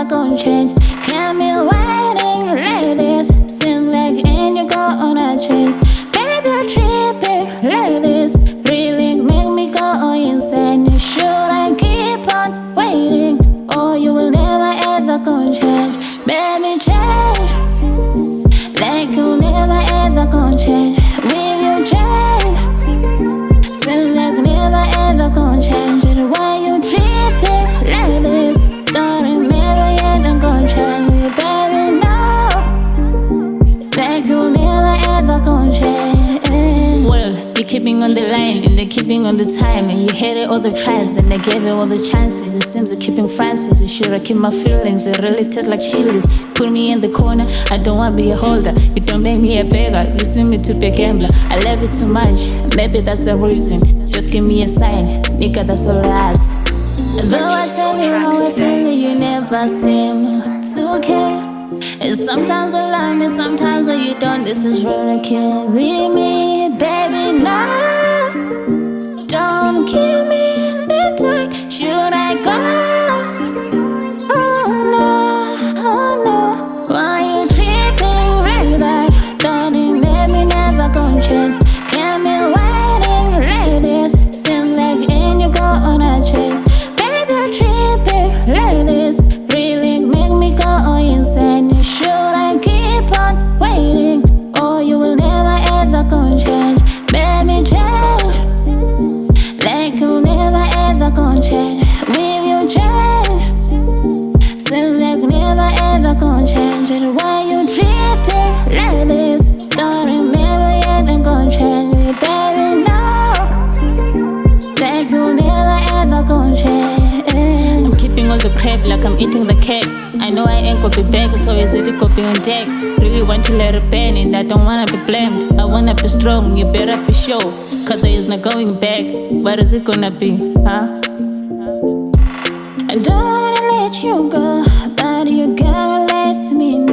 gonna change. Can't be waiting like this. Seem like and you go on a change. Baby, you're tripping like this. Really make me go insane. Should I keep on waiting? Or you will never ever gonna change. Baby, change. Like you'll never ever gonna change. Will you change? Seem like never ever gonna change. Why you tripping like this? Don't remember yet, I'm gonna change. Baby, no. Like you'll never ever gonna change. Well, you're keeping on the line and they're keeping on the time, and you hated all the tries, then they gave you all the chances. It seems you're keeping Francis. You should have kept my feelings. It really tastes like chilies. Put me in the corner, I don't wanna be a holder. You don't make me a beggar, you see me to be a gambler. I love you too much, maybe that's the reason. Just give me a sign, nigga, that's all I ask. Though I tell you how I feel, you never seem to care. And sometimes you love me, sometimes you don't. This is really killing me, baby, no. Don't keep me in the dark. Should I go? Oh no. Why you tripping like that? Don't it make me never gonna change. Can't be waiting like this. Seem like and you go on a change. Baby, you're tripping like this. Really make me go insane. Should I keep on waiting? Or you will never ever gonna change. Baby, change. Like you'll never ever gonna change. Will you change? Seem like never ever gonna change. Why you tripping like this? Don't remember yet, I'm gonna change. Baby, no. Like you'll never ever gonna change. I'm keeping all the crap like I'm eating the cake. I know I ain't gonna be back, so easy to copy on deck. Really want to let it burn and I don't wanna be blamed. I wanna be strong, you better be sure. Cause there is no going back. What is it gonna be, huh? I don't wanna let you go, but you gotta let me know.